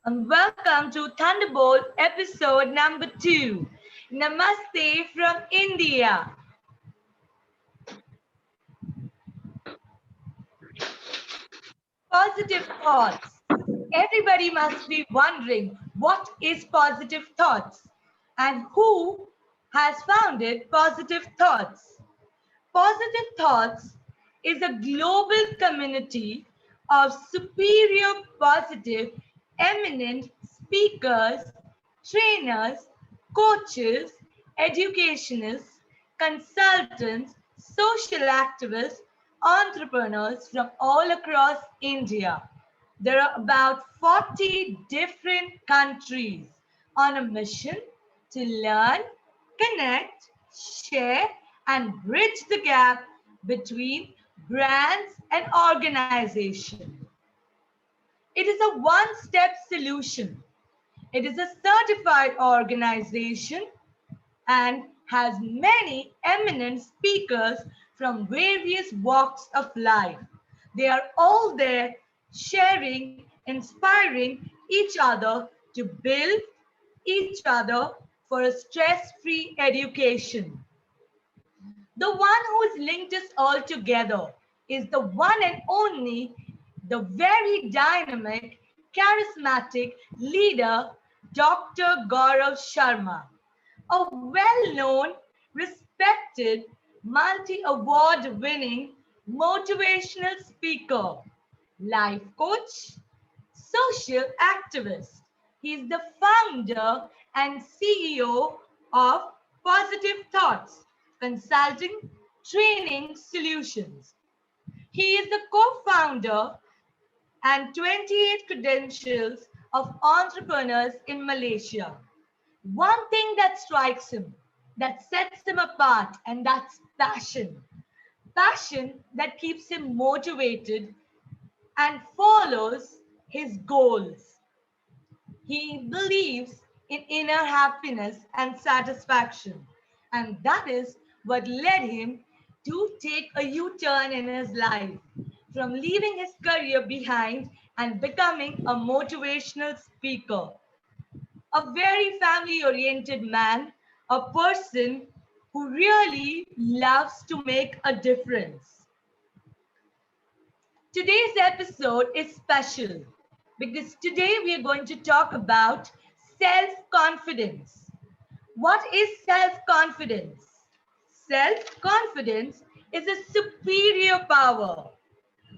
and welcome to Thunderbolt episode number 2. Namaste from India. Positive thoughts. Everybody must be wondering what is positive thoughts and who has founded positive thoughts. Positive Thoughts is a global community of superior positive, eminent speakers, trainers, coaches, educationists, consultants, social activists, entrepreneurs from all across India. There are about 40 different countries on a mission to learn, connect, share, and bridge the gap between brands and organization. It is a one-step solution. It is a certified organization and has many eminent speakers from various walks of life. They are all there sharing, inspiring each other to build each other for a stress-free education. The one who has linked us all together is the one and only, the very dynamic, charismatic leader, Dr. Gaurav Sharma, a well-known, respected, multi-award winning motivational speaker, life coach, social activist. He is the founder and CEO of Positive Thoughts Consulting Training Solutions. He is the co-founder and 28 credentials of entrepreneurs in Malaysia. One thing that strikes him, that sets him apart, and that's passion. Passion that keeps him motivated and follows his goals. He believes in inner happiness and satisfaction, and that is what led him to take a U-turn in his life from leaving his career behind and becoming a motivational speaker. A very family oriented man, a person who really loves to make a difference. Today's episode is special because today we are going to talk about self-confidence. What is self-confidence? Self-confidence is a superior power.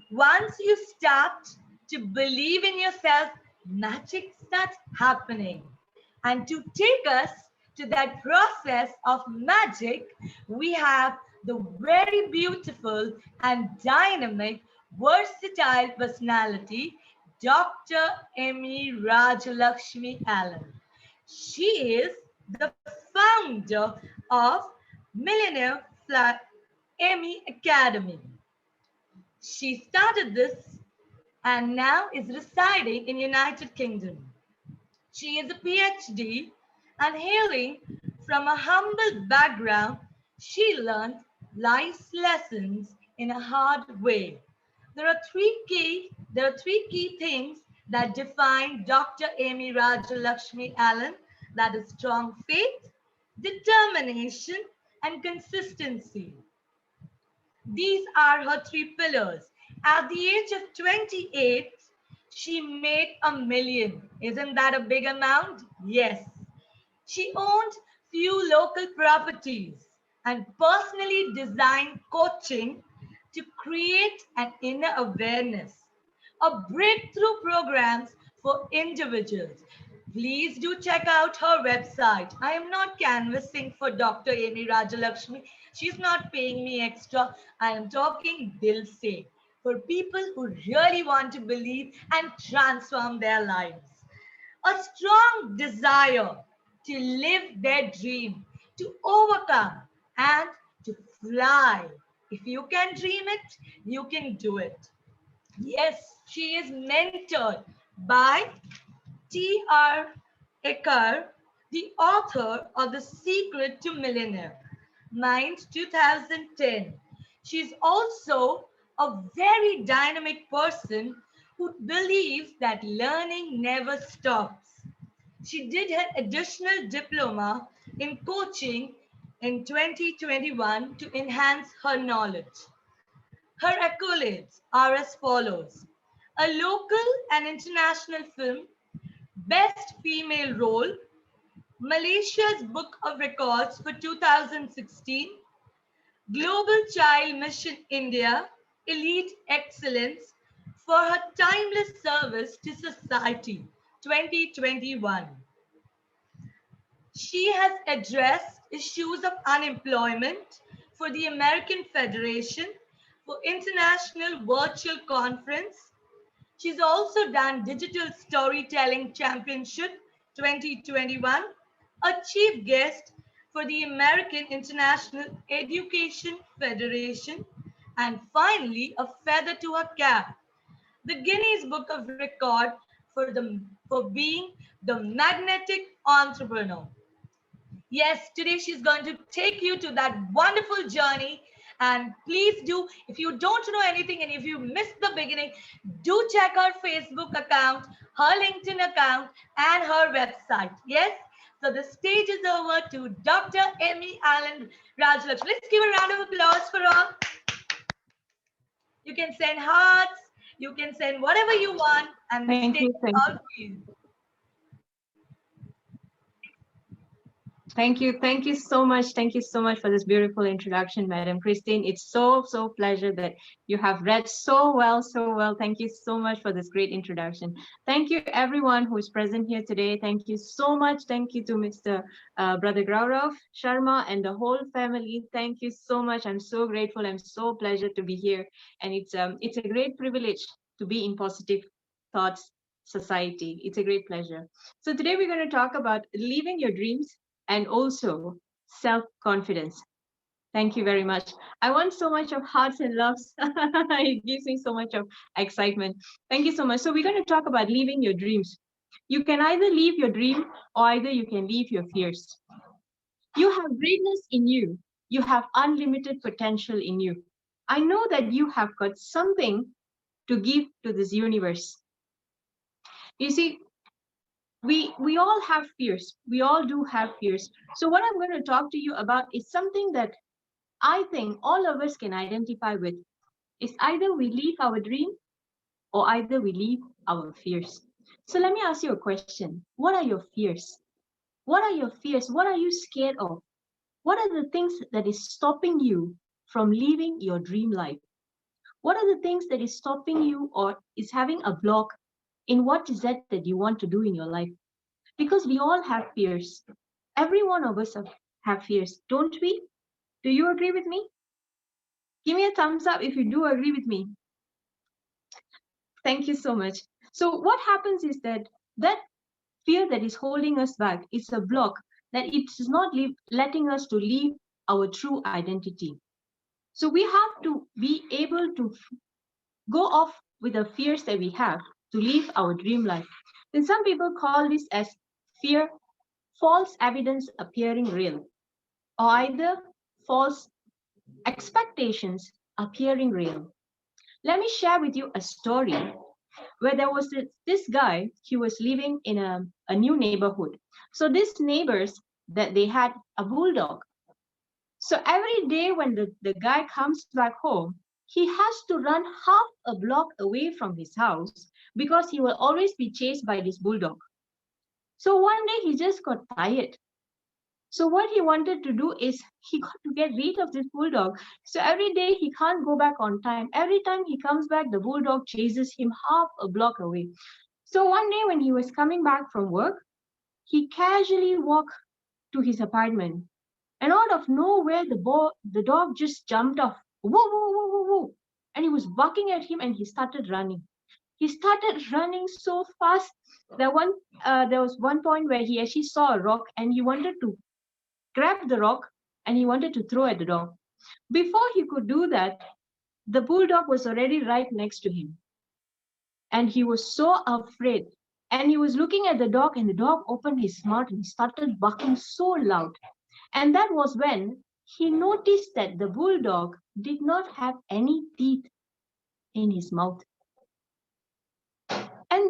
Once you start to believe in yourself, magic starts happening. And to take us to that process of magic, we have the very beautiful and dynamic, versatile personality, Dr. Amy Rajalakshmi Allen. She is the founder of Millionaire Amy Academy. She started this and now is residing in United Kingdom. She is a PhD and hailing from a humble background, she learned life's lessons in a hard way. There are three key things that define Dr. Amy Rajalakshmi Allen, that is strong faith, determination, and consistency. These are her three pillars. At the age of 28, she made $1 million. Isn't that a big amount? Yes. She owned few local properties and personally designed coaching to create an inner awareness, a breakthrough programs for individuals. Please do check out her website. I am not canvassing for Dr. Amy Rajalakshmi. She's not paying me extra. I am talking dil se for people who really want to believe and transform their lives. A strong desire to live their dream, to overcome and to fly. If you can dream it, you can do it. Yes, she is mentored by T.R. Ekar, the author of The Secret to Millionaire, Mind 2010. She's also a very dynamic person who believes that learning never stops. She did her additional diploma in coaching in 2021 to enhance her knowledge. Her accolades are as follows: a local and international film, Best Female Role, Malaysia's Book of Records for 2016, Global Child Mission India, Elite Excellence for her timeless service to society 2021. She has addressed issues of unemployment for the American Federation for International Virtual Conference. She's also done Digital Storytelling Championship 2021, a chief guest for the American International Education Federation, and finally, a feather to her cap, the Guinness Book of Record for being the magnetic entrepreneur. Yes, today she's going to take you to that wonderful journey. And please do, if you don't know anything and if you missed the beginning, do check her Facebook account, her LinkedIn account, and her website. Yes? So the stage is over to Dr. Emmy Allen Rajlakshmi. Let's give a round of applause for her. You can send hearts, you can send whatever you want, and the stage is all for you. Thank you. Thank you so much. Thank you so much for this beautiful introduction, Madam Christine. It's so pleasure that you have read so well, so well. Thank you so much for this great introduction. Thank you everyone who is present here today. Thank you so much. Thank you to Mr. Brother Gaurav Sharma and the whole family. Thank you so much. I'm so grateful. I'm so pleasure to be here. And it's a great privilege to be in Positive Thoughts Society. It's a great pleasure. So today we're going to talk about living your dreams and also self-confidence. Thank you very much. I want so much of hearts and loves. It gives me so much of excitement. Thank you so much. So we're going to talk about living your dreams. You can either live your dream or either you can live your fears. You have greatness in you. You have unlimited potential in you. I know that you have got something to give to this universe. You see, we all have fears. We all do have fears. So what I'm going to talk to you about is something that I think all of us can identify with. It's either we live our dream or either we live our fears. So let me ask you a question. What are your fears? What are your fears? What are you scared of? What are the things that is stopping you from living your dream life? What are the things that is stopping you or is having a block in what is that you want to do in your life? Because we all have fears. Every one of us have fears, don't we? Do you agree with me? Give me a thumbs up if you do agree with me. Thank you so much. So what happens is that fear that is holding us back is a block that it's not letting us to live our true identity. So we have to be able to go off with the fears that we have to live our dream life. And some people call this as fear, false evidence appearing real, or either false expectations appearing real. Let me share with you a story where there was this guy. He was living in a new neighborhood. So these neighbors, that they had a bulldog. So every day when the guy comes back home, he has to run half a block away from his house because he will always be chased by this bulldog. So one day he just got tired. So what he wanted to do is he got to get rid of this bulldog. So every day he can't go back on time. Every time he comes back, the bulldog chases him half a block away. So one day when he was coming back from work, he casually walked to his apartment. And out of nowhere, the dog just jumped off. Woo, woo, woo, woo, woo. And he was barking at him and he started running. He started running so fast that there was one point where he actually saw a rock and he wanted to grab the rock and he wanted to throw at the dog. Before he could do that, the bulldog was already right next to him. And he was so afraid. And he was looking at the dog and the dog opened his mouth and he started barking so loud. And that was when he noticed that the bulldog did not have any teeth in his mouth.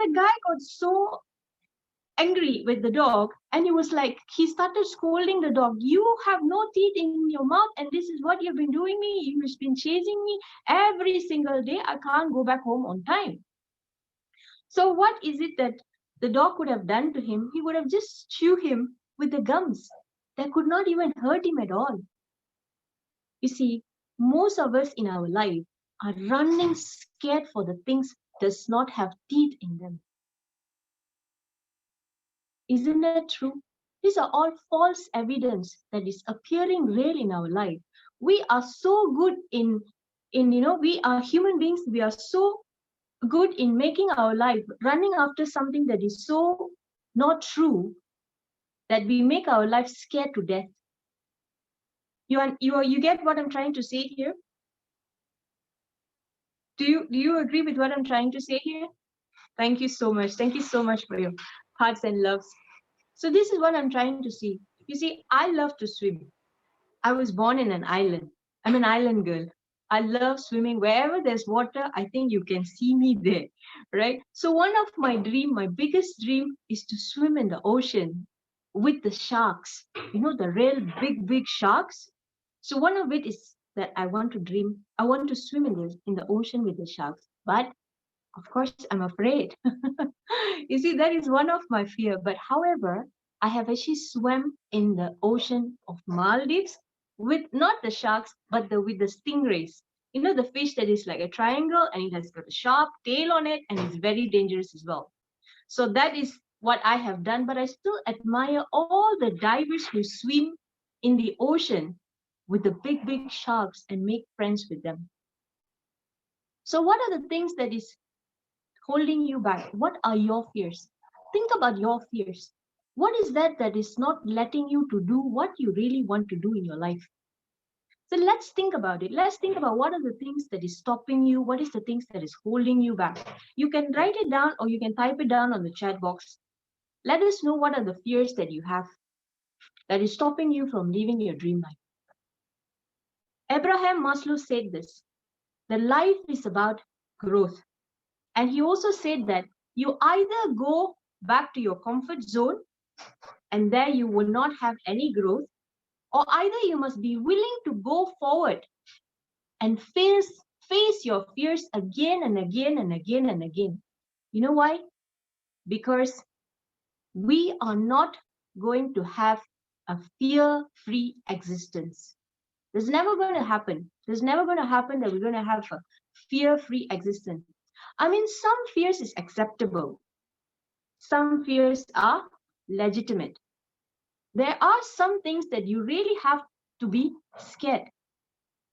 the guy got so angry with the dog, and he started scolding the dog. You have no teeth in your mouth, and this is what you've been doing me. You've been chasing me every single day. I can't go back home on time. So what is it that the dog could have done to him? He would have just chewed him with the gums. That could not even hurt him at all. You see, most of us in our life are running scared for the things does not have teeth in them. Isn't that true? These are all false evidence that is appearing real in our life. We are so good in we are human beings. We are so good in making our life running after something that is so not true that we make our life scared to death. You get what I'm trying to say here? Do you agree with what I'm trying to say here? Thank you so much. Thank you so much for your hearts and loves. So this is what I'm trying to see. You see, I love to swim. I was born in an island. I'm an island girl. I love swimming. Wherever there's water, I think you can see me there, right? So one of my biggest dream is to swim in the ocean with the sharks, the real big sharks. So one of it is that I want to swim in the ocean with the sharks. But of course, I'm afraid. You see, that is one of my fear. But however, I have actually swam in the ocean of Maldives with not the sharks, but with the stingrays. The fish that is like a triangle and it has got a sharp tail on it and it's very dangerous as well. So that is what I have done. But I still admire all the divers who swim in the ocean with the big sharks and make friends with them. So what are the things that is holding you back? What are your fears? Think about your fears. What is that is not letting you to do what you really want to do in your life? So let's think about it. Let's think about what are the things that is stopping you? What is the things that is holding you back? You can write it down or you can type it down on the chat box. Let us know what are the fears that you have that is stopping you from living your dream life. Abraham Maslow said this, that life is about growth. And he also said that you either go back to your comfort zone and there you will not have any growth, or either you must be willing to go forward and face your fears again and again and again and again. You know why? Because we are not going to have a fear-free existence. It's never going to happen. It's never going to happen that we're going to have a fear-free existence. I mean, some fears is acceptable. Some fears are legitimate. There are some things that you really have to be scared,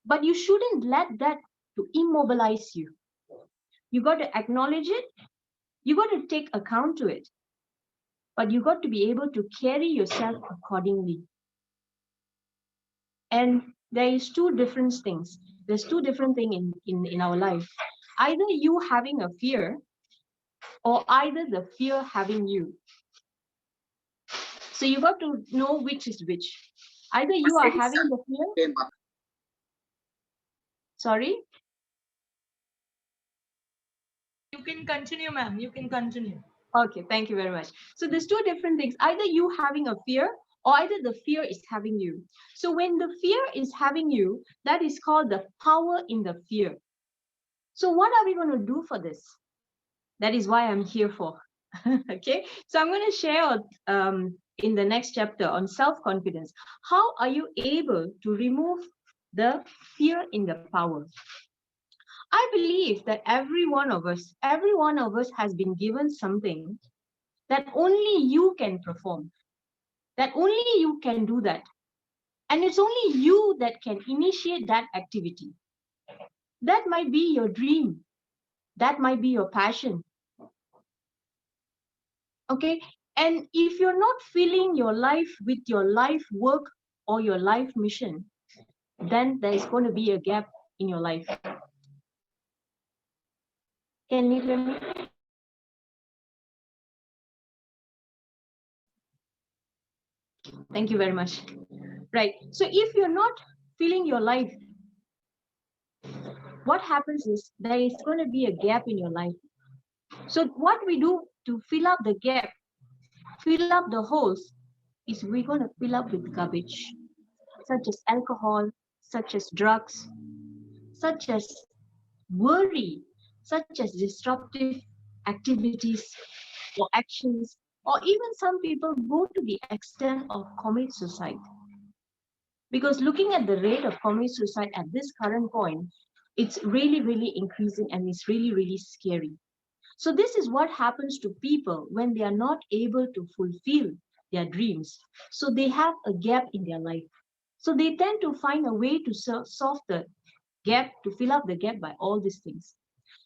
but you shouldn't let that to immobilize you. You got to acknowledge it. You got to take account to it, but you got to be able to carry yourself accordingly. And there is two different things. There's two different things in our life. Either you having a fear or either the fear having you. So you got to know which is which. Either you are having the fear. Sorry? You can continue, ma'am. You can continue. Okay, thank you very much. So there's two different things. Either you having a fear or either the fear is having you. So when the fear is having you, that is called the power in the fear. So what are we going to do for this? That is why I'm here for. Okay, so I'm going to share in the next chapter on self-confidence. How are you able to remove the fear in the power? I believe that every one of us has been given something that only you can perform, that only you can do that. And it's only you that can initiate that activity. That might be your dream. That might be your passion. Okay, and if you're not filling your life with your life work or your life mission, then there is going to be a gap in your life. Can you hear me? Thank you very much. Right, so if you're not filling your life, what happens is there is going to be a gap in your life. So what we do to fill up the gap, fill up the holes, is we're going to fill up with garbage, such as alcohol, such as drugs, such as worry, such as disruptive activities or actions, or even some people go to the extent of commit suicide. Because looking at the rate of commit suicide at this current point, it's really, really increasing, and it's really, really scary. So this is what happens to people when they are not able to fulfill their dreams. So they have a gap in their life. So they tend to find a way to solve the gap, to fill up the gap by all these things.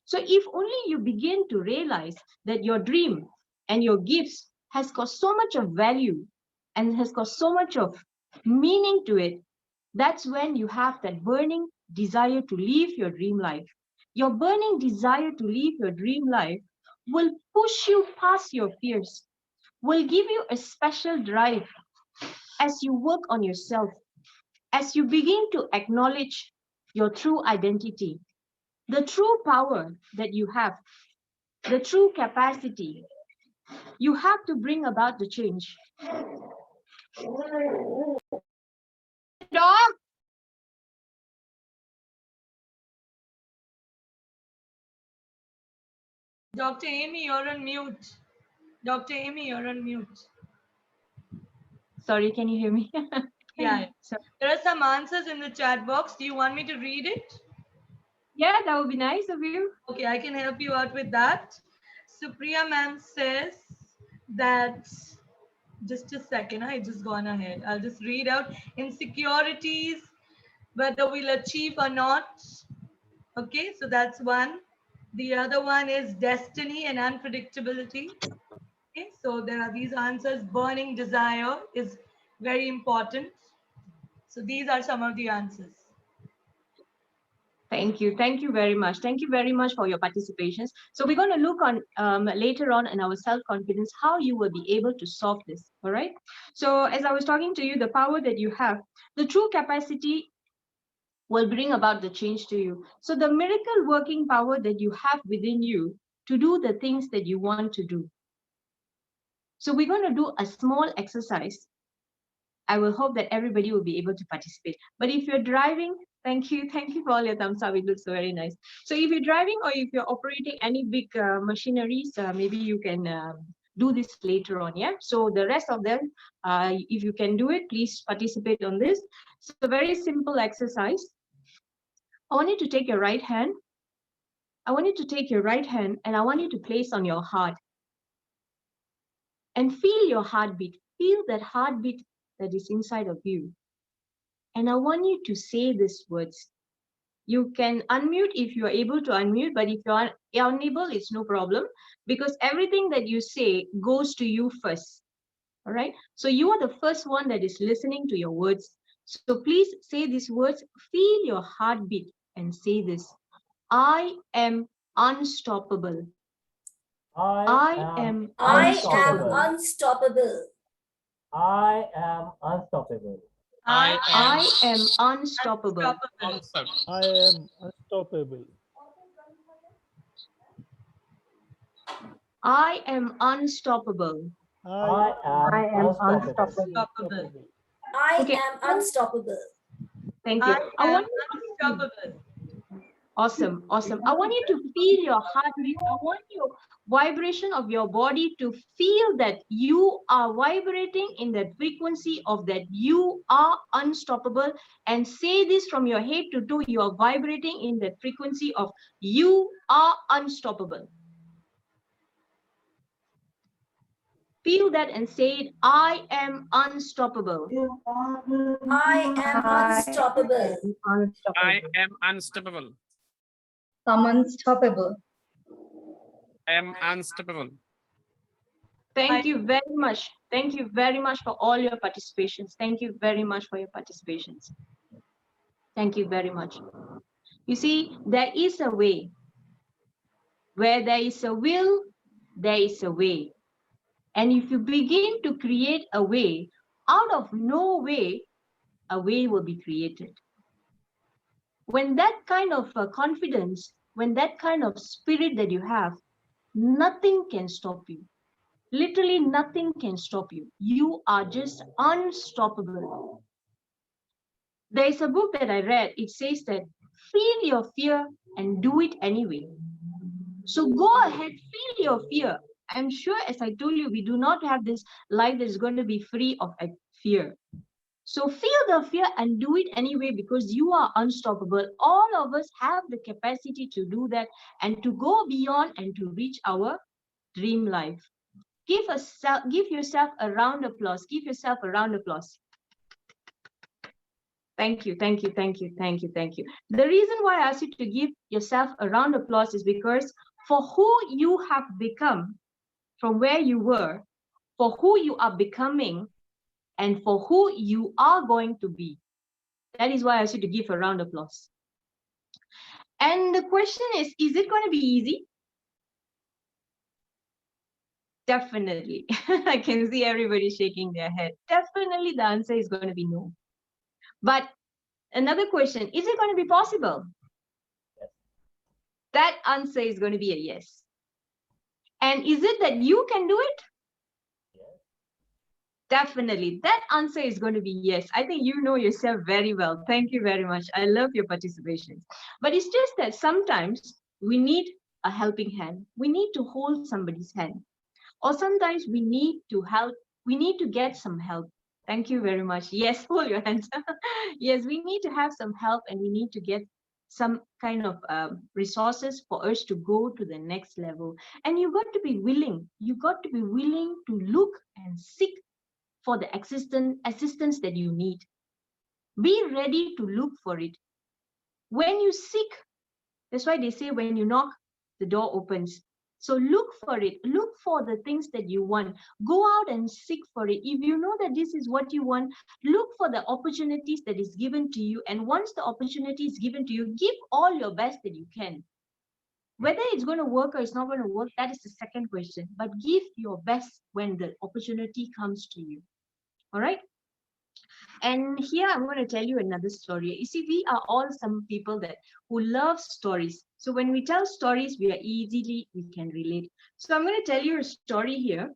So if only you begin to realize that your dream and your gifts has got so much of value and has got so much of meaning to it, that's when you have that burning desire to live your dream life. Your burning desire to live your dream life will push you past your fears, will give you a special drive as you work on yourself, as you begin to acknowledge your true identity, the true power that you have, the true capacity. You have to bring about the change. Dog! Dr. Amy, you're on mute. Dr. Amy, you're on mute. Sorry, can you hear me? Yeah. So, There are some answers in the chat box. Do you want me to read it? yeah, that would be nice of you. Okay, I can help you out with that. Supriya ma'am says that, just a second, I just gone ahead. I'll just read out insecurities, whether we'll achieve or not. Okay, so that's one. The other one is destiny and unpredictability. Okay, so there are these answers. Burning desire is very important. So these are some of the answers. Thank you. Thank you very much. Thank you very much for your participations. So we're going to look on later on in our self-confidence, how you will be able to solve this. All right. So as I was talking to you, the power that you have, the true capacity will bring about the change to you. So the miracle working power that you have within you to do the things that you want to do. So we're going to do a small exercise. I will hope that everybody will be able to participate. But if you're driving, thank you for all your thumbs up. It looks very nice. So if you're driving or if you're operating any big machineries, maybe you can do this later on. Yeah. So the rest of them, if you can do it, please participate on this. So a very simple exercise. I want you to take your right hand. I want you to take your right hand and I want you to place on your heart and feel your heartbeat. Feel that heartbeat that is inside of you. And I want you to say these words. You can unmute if you are able to unmute, but if you're unable, it's no problem because everything that you say goes to you first. All right. So you are the first one that is listening to your words. So please say these words, feel your heartbeat and say this. I am unstoppable. I am unstoppable. I am unstoppable. I am unstoppable. I am unstoppable. I am unstoppable. I am unstoppable. Okay. Thank you. I want Unstoppable. Awesome. I want you to feel your heartbeat. I want your vibration of your body to feel that you are vibrating in that frequency of that you are unstoppable, and say this from your head to toe. You are vibrating in that frequency of you are unstoppable. Feel that and say it. I am unstoppable. I am unstoppable. I am unstoppable. I'm unstoppable. I am unstoppable. Thank you very much. Thank you very much for all your participations. Thank you very much for your participations. Thank you very much. You see, there is a way. Where there is a will, there is a way. And if you begin to create a way, out of no way, a way will be created. When that kind of confidence, when that kind of spirit that you have, nothing can stop you. Literally nothing can stop you. You are just unstoppable. There is a book that I read. It says that feel your fear and do it anyway. So go ahead, feel your fear. I'm sure, as I told you, we do not have this life that is going to be free of fear. So feel the fear and do it anyway, because you are unstoppable. All of us have the capacity to do that and to go beyond and to reach our dream life. Give yourself a round of applause. Give yourself a round of applause. Thank you, thank you, thank you, thank you, thank you. The reason why I asked you to give yourself a round of applause is because for who you have become, from where you were, for who you are becoming, and for who you are going to be. That is why I asked you to give a round of applause. And the question is it going to be easy? Definitely. I can see everybody shaking their head. Definitely the answer is going to be no. But another question, is it going to be possible? Yes. That answer is going to be a yes. And is it that you can do it? Yes. Definitely. That answer is going to be yes. I think you know yourself very well. Thank you very much. I love your participation. But it's just that sometimes we need a helping hand. We need to hold somebody's hand. Or sometimes we need to help. We need to get some help. Thank you very much. Yes, hold your hands. Yes, we need to have some help, and we need to get some kind of resources for us to go to the next level. And you got to be willing. You got to be willing to look and seek for the assistance that you need. Be ready to look for it. When you seek, that's why they say when you knock, the door opens. So look for it. Look for the things that you want. Go out and seek for it. If you know that this is what you want, look for the opportunities that is given to you. And once the opportunity is given to you, give all your best that you can. Whether it's going to work or it's not going to work, that is the second question. But give your best when the opportunity comes to you. All right? And here I'm going to tell you another story. You see, we are all some people who love stories. So when we tell stories, we can relate. So I'm going to tell you a story here.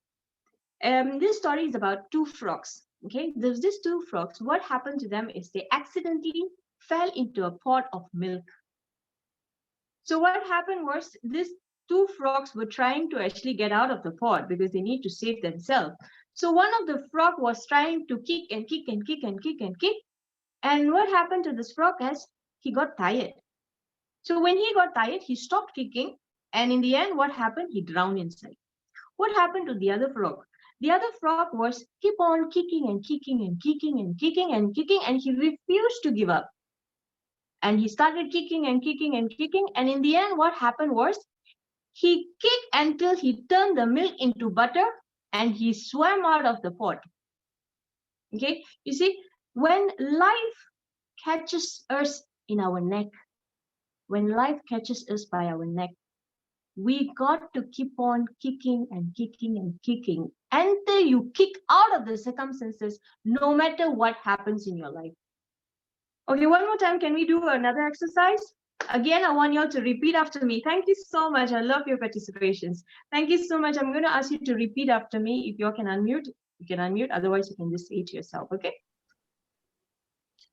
This story is about two frogs. Okay, there's these two frogs. What happened to them is they accidentally fell into a pot of milk. So what happened was these two frogs were trying to actually get out of the pot because they need to save themselves. So one of the frog was trying to kick and kick and kick and kick and kick. And what happened to this frog is he got tired. So when he got tired, he stopped kicking. And in the end, what happened? He drowned inside. What happened to the other frog? The other frog was keep on kicking and kicking and kicking and kicking and kicking, and he refused to give up. And he started kicking and kicking and kicking. And in the end, what happened was he kicked until he turned the milk into butter and he swam out of the pot. Okay, you see, when life catches us in our neck, when life catches us by our neck, we got to keep on kicking and kicking and kicking until you kick out of the circumstances, no matter what happens in your life. Okay, one more time, can we do another exercise? Again, I want you all to repeat after me. Thank you so much. I love your participations. Thank you so much. I'm going to ask you to repeat after me. If you all can unmute, you can unmute. Otherwise, you can just say it yourself, okay?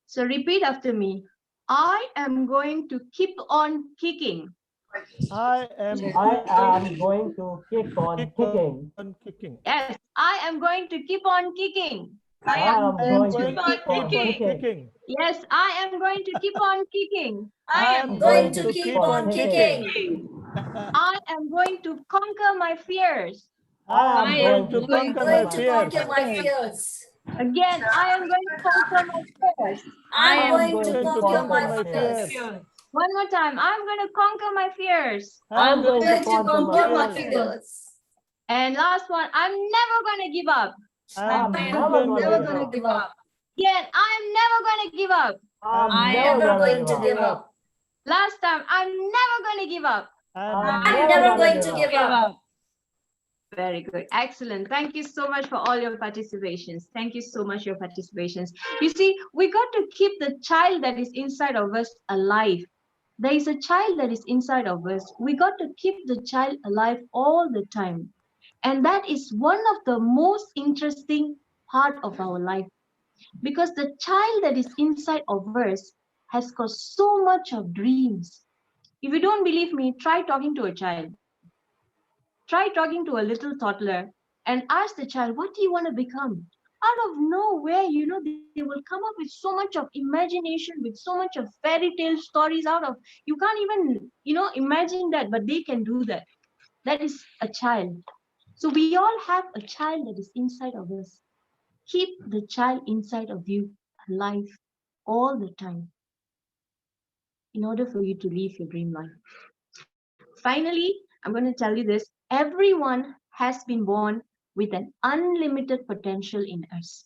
So repeat after me. I am going to keep on kicking. I am going to keep on kicking. Yes, I am going to keep on kicking. I am going to keep on kicking. Yes, I am going to keep on kicking. I am going to keep on kicking. I am going to conquer my fears. I am going to conquer my fears. Again, I am going to conquer my fears. I am going to conquer my fears. One more time. I'm going to conquer my fears. I'm going to conquer my fears. And last one, I'm never going to give up. I'm never going to give up. Again, I'm never going to give up. I'm never going to give up. Last time, I'm never going to give up. I'm never going to give up. Very good. Excellent. Thank you so much for all your participations. Thank you so much for your participations. You see, we got to keep the child that is inside of us alive. There is a child that is inside of us. We got to keep the child alive all the time. And that is one of the most interesting part of our life, because the child that is inside of us has got so much of dreams. If you don't believe me, try talking to a child. Try talking to a little toddler and ask the child, what do you want to become? Out of nowhere, they will come up with so much of imagination, with so much of fairy tale stories out of, you can't even, imagine that, but they can do that. That is a child. So we all have a child that is inside of us. Keep the child inside of you alive all the time in order for you to live your dream life. Finally, I'm going to tell you this. Everyone has been born with an unlimited potential in us.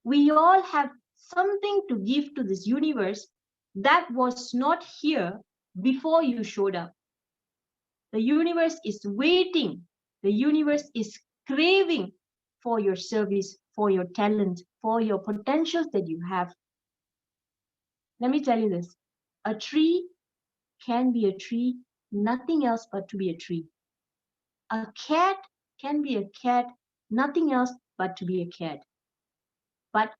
We all have something to give to this universe that was not here before you showed up. The universe is waiting. The universe is craving for your service, for your talent, for your potentials that you have. Let me tell you this. A tree can be a tree, nothing else but to be a tree. A cat can be a cat, nothing else but to be a cat. But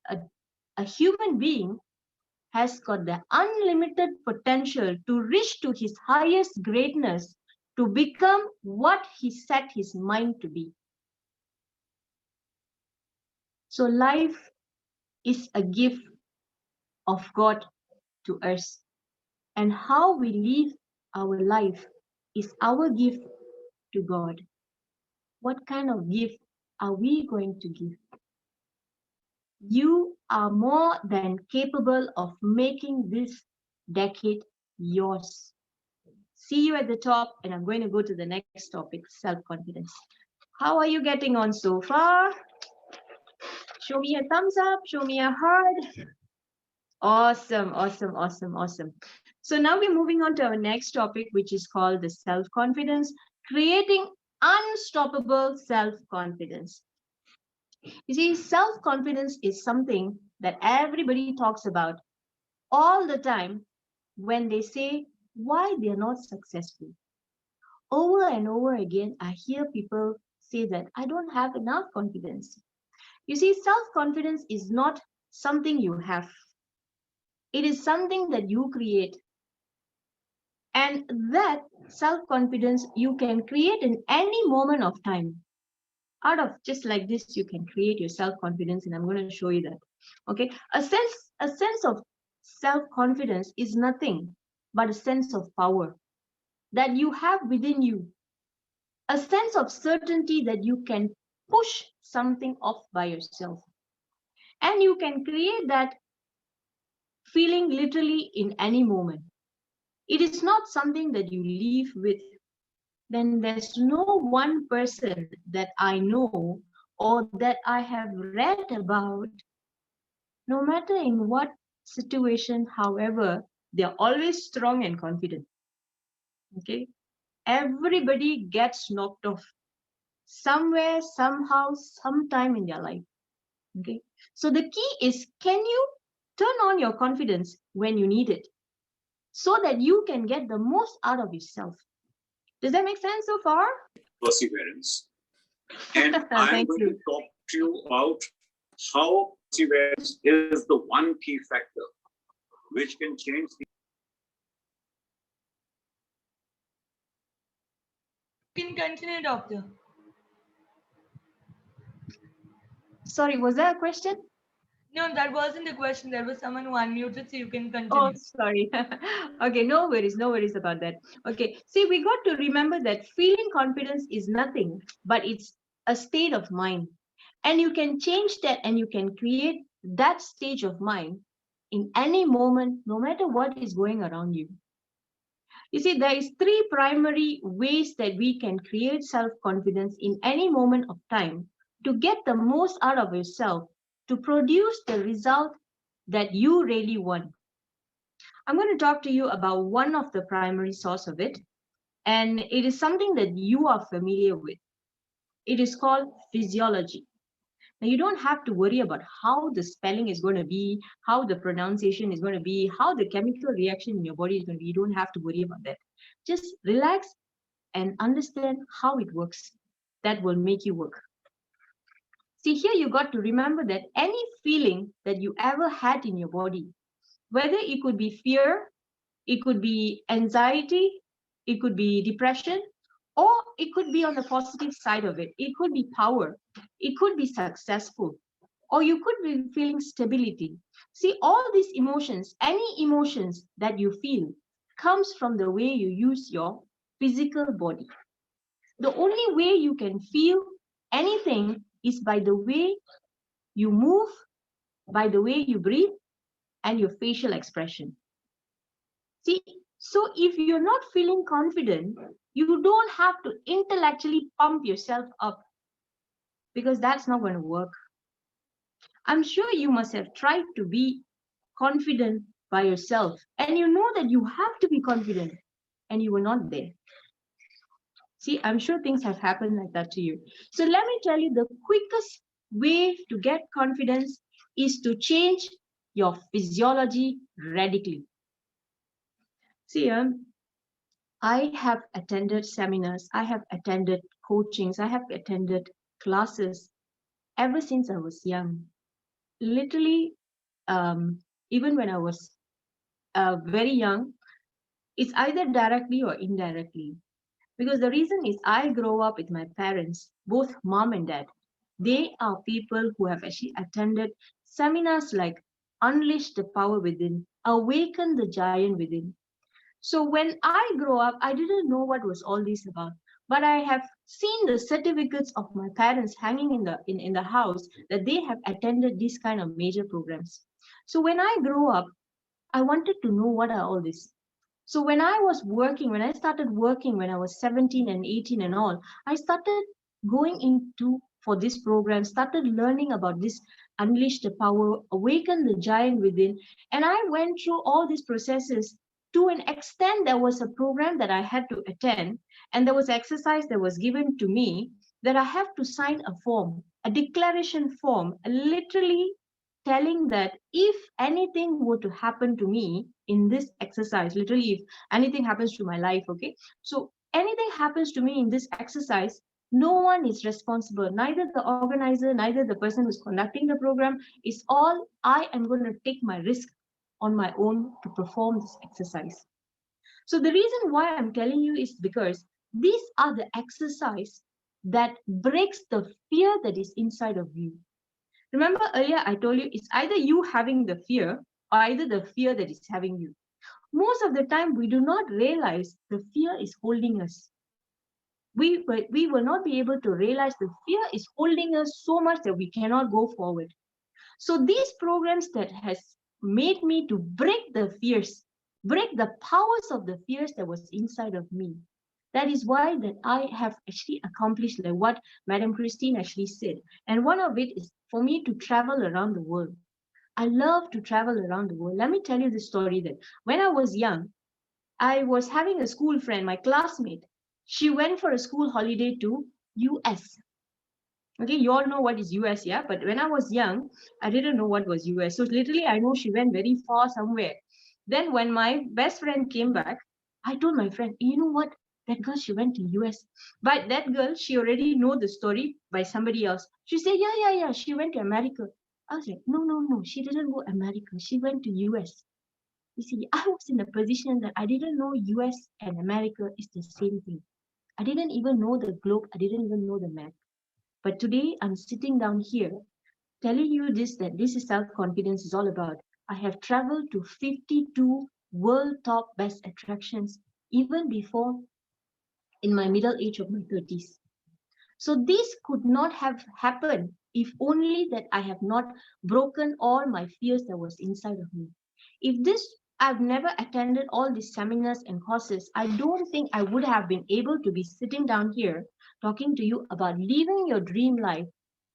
a human being has got the unlimited potential to reach to his highest greatness, to become what he set his mind to be. So life is a gift of God to us. And how we live our life is our gift to God. What kind of gift are we going to give? You are more than capable of making this decade yours. See you at the top, and I'm going to go to the next topic, self-confidence. How are you getting on so far? Show me a thumbs up, show me a heart. Awesome, awesome, awesome, awesome. So now we're moving on to our next topic, which is called the self-confidence, creating unstoppable self-confidence. You see, self-confidence is something that everybody talks about all the time when they say why they're not successful. Over and over again, I hear people say that I don't have enough confidence. You see, self-confidence is not something you have. It is something that you create. And that self-confidence you can create in any moment of time. Out of just like this, you can create your self-confidence, and I'm going to show you that. Okay, a sense of self-confidence is nothing but a sense of power that you have within you, a sense of certainty that you can push something off by yourself, and you can create that feeling literally in any moment. It is not something that you live with. Then there's no one person that I know or that I have read about, no matter in what situation, however, they're always strong and confident. Okay, everybody gets knocked off somewhere, somehow, sometime in their life. Okay, so the key is, can you turn on your confidence when you need it so that you can get the most out of yourself? Does that make sense so far? Perseverance. And I'm going to talk to you about how perseverance is the one key factor which can change the. You can continue, doctor. Sorry, was there a question? No, that wasn't the question. There was someone who unmuted, so you can continue. Oh, sorry. Okay, no worries about that. Okay, see, we got to remember that feeling confidence is nothing, but it's a state of mind. And you can change that, and you can create that stage of mind in any moment, no matter what is going around you. You see, there is 3 primary ways that we can create self-confidence in any moment of time to get the most out of yourself, to produce the result that you really want. I'm going to talk to you about one of the primary source of it, and it is something that you are familiar with. It is called physiology. Now, you don't have to worry about how the spelling is going to be, how the pronunciation is going to be, how the chemical reaction in your body is going to be. You don't have to worry about that. Just relax and understand how it works. That will make you work. See, here you got to remember that any feeling that you ever had in your body, whether it could be fear, it could be anxiety, it could be depression, or it could be on the positive side of it. It could be power, it could be successful, or you could be feeling stability. See, all these emotions, any emotions that you feel, comes from the way you use your physical body. The only way you can feel anything is by the way you move, by the way you breathe, and your facial expression. See, so if you're not feeling confident, you don't have to intellectually pump yourself up, because that's not going to work. I'm sure you must have tried to be confident by yourself, and you know that you have to be confident, and you were not there. See, I'm sure things have happened like that to you. So let me tell you, the quickest way to get confidence is to change your physiology radically. See, I have attended seminars, I have attended coachings, I have attended classes ever since I was young. Literally, even when I was very young, it's either directly or indirectly. Because the reason is I grew up with my parents, both mom and dad. They are people who have actually attended seminars like Unleash the Power Within, Awaken the Giant Within. So when I grew up, I didn't know what was all this about. But I have seen the certificates of my parents hanging in the house that they have attended these kind of major programs. So when I grew up, I wanted to know what are all this. So when I started working when I was 17 and 18 and all, I started going into for this program, started learning about this Unleash the Power, Awaken the Giant Within. And I went through all these processes. To an extent, there was a program that I had to attend, and there was exercise that was given to me that I have to sign a form, a declaration form, literally telling that if anything were to happen to me in this exercise, literally if anything happens to my life, okay, so anything happens to me in this exercise, no one is responsible, neither the organizer, neither the person who's conducting the program. It's all I am going to take my risk on my own to perform this exercise. So the reason why I'm telling you is because these are the exercise that breaks the fear that is inside of you. Remember earlier I told you it's either you having the fear or either the fear that is having you. Most of the time we do not realize the fear is holding us. We will not be able to realize the fear is holding us so much that we cannot go forward. So these programs that has made me to break the fears, break the powers of the fears that was inside of me. That is why that I have actually accomplished like what Madam Christine actually said. And one of it is for me to travel around the world. I love to travel around the world. Let me tell you the story that when I was young, I was having a school friend, my classmate. She went for a school holiday to US. Okay, you all know what is US, yeah? But when I was young, I didn't know what was US. So literally, I know she went very far somewhere. Then when my best friend came back, I told my friend, you know what? That girl, she went to US. But that girl, she already know the story by somebody else. She said, yeah, she went to America. I was like, no, she didn't go America. She went to US. You see, I was in a position that I didn't know US and America is the same thing. I didn't even know the globe. I didn't even know the map. But today I'm sitting down here telling you this, that this is self-confidence is all about. I have traveled to 52 world top best attractions, even before in my middle age of my 30s. So this could not have happened if only that I have not broken all my fears that was inside of me. If this, I've never attended all these seminars and courses, I don't think I would have been able to be sitting down here talking to you about living your dream life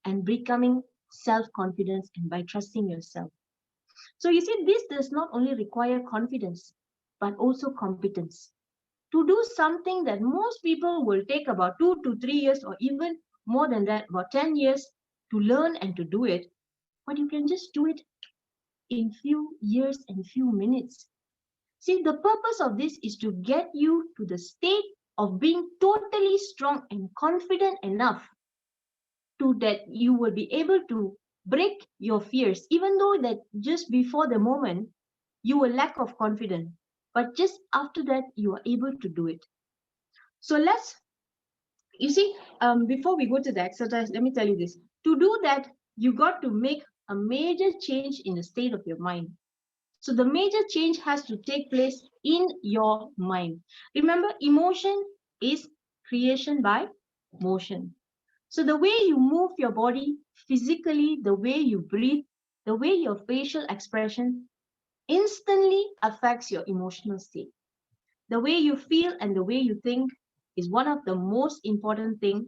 and becoming self-confidence and by trusting yourself. So you see, this does not only require confidence, but also competence. To do something that most people will take about 2 to 3 years or even more than that, about 10 years to learn and to do it, but you can just do it in few years and few minutes. See, the purpose of this is to get you to the state of being totally strong and confident enough to that you will be able to break your fears, even though that just before the moment you were lack of confidence, but just after that you are able to do it. So you see, before we go to the exercise, let me tell you this. To do that, you got to make a major change in the state of your mind. So the major change has to take place in your mind. Remember, emotion is creation by motion. So the way you move your body physically, the way you breathe, the way your facial expression instantly affects your emotional state. The way you feel and the way you think is one of the most important things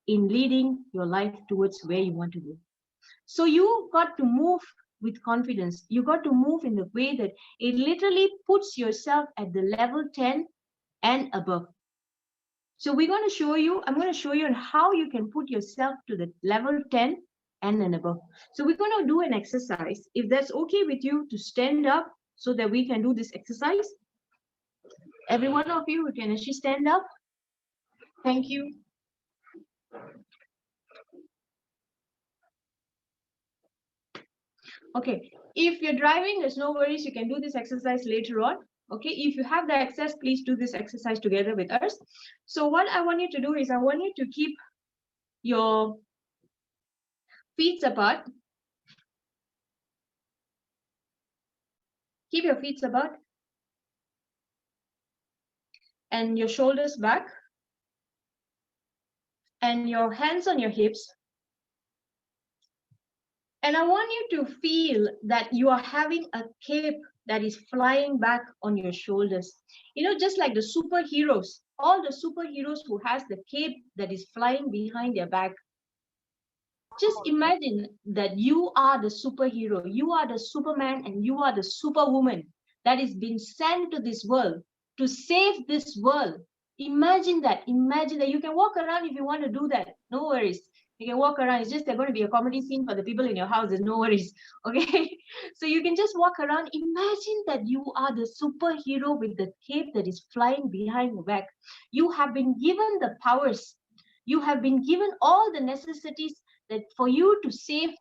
in leading your life towards where you want to go. So you got to move with confidence. You got to move in the way that it literally puts yourself at the level 10 and above. So I'm going to show you on how you can put yourself to the level 10 and then above. So we're going to do an exercise. If that's okay with you to stand up so that we can do this exercise. Every one of you can actually stand up. Thank you. Okay, if you're driving, there's no worries. You can do this exercise later on. Okay, if you have the access, please do this exercise together with us. So what I want you to do is I want you to keep your feet apart. Keep your feet apart and your shoulders back and your hands on your hips. And I want you to feel that you are having a cape that is flying back on your shoulders. You know, just like the superheroes, all the superheroes who has the cape that is flying behind their back. Just imagine that you are the superhero, you are the Superman, and you are the Superwoman that is being sent to this world to save this world. Imagine that. Imagine that. You can walk around if you want to do that. No worries. You can walk around. It's just there's going to be a comedy scene for the people in your house. There's no worries. Okay. So you can just walk around. Imagine that you are the superhero with the cape that is flying behind your back. You have been given the powers. You have been given all the necessities that for you to save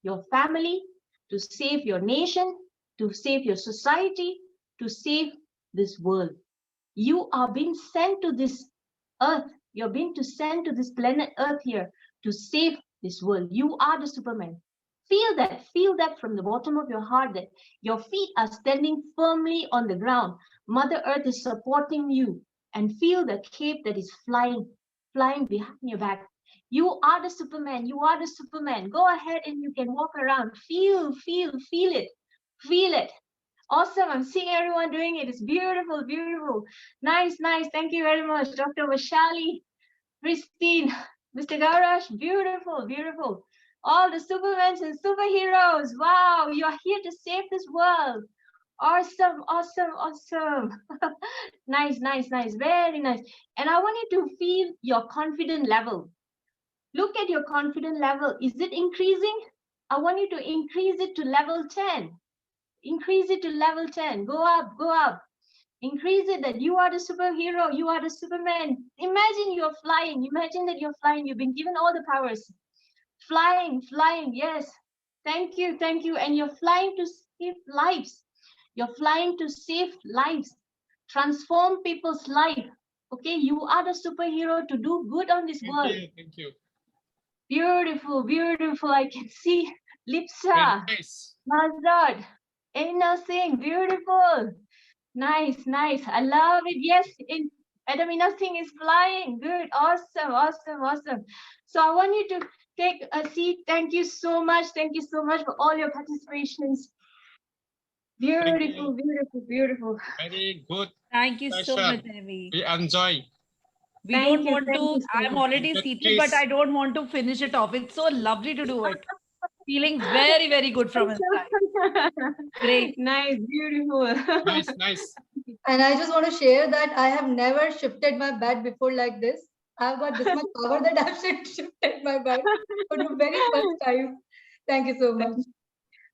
your family, to save your nation, to save your society, to save this world. You are being sent to this earth. You're being sent to this planet Earth here to save this world. You are the Superman. Feel that from the bottom of your heart that your feet are standing firmly on the ground. Mother Earth is supporting you, and feel the cape that is flying behind your back. You are the Superman. You are the Superman. Go ahead and you can walk around. Feel it. Feel it. Awesome. I'm seeing everyone doing it. It's beautiful, beautiful. Nice. Thank you very much. Dr. Vashali, Christine, Mr. Gaurash, beautiful. All the Supermans and superheroes. Wow, you are here to save this world. Awesome. Nice. Very nice. And I want you to feel your confidence level. Look at your confidence level. Is it increasing? I want you to increase it to level 10. Increase it to level 10. Go up. Increase it that you are the superhero. You are the Superman. Imagine you're flying. Imagine that you're flying. You've been given all the powers. Flying. Yes. Thank you. And you're flying to save lives. You're flying to save lives. Transform people's life. Okay, you are the superhero to do good on this world. Thank you. Beautiful. I can see Lipsa, Nazad, Aina Singh, beautiful. Nice. I love it. Yes, Adamina Singh is flying. Good. Awesome. So I want you to take a seat. Thank you so much for all your participations. Beautiful. Very good. Thank you so Pleasure. much, Amy. We enjoy. We Thank don't you, want thank you to, so I'm much. already seated, but I don't want to finish it off. It's so lovely to do it. Feeling very, very good from inside. Great. Nice, beautiful. Nice. And I just want to share that I have never shifted my bed before like this. I've got this much power that I've shifted my butt for the very first time. Thank you so much.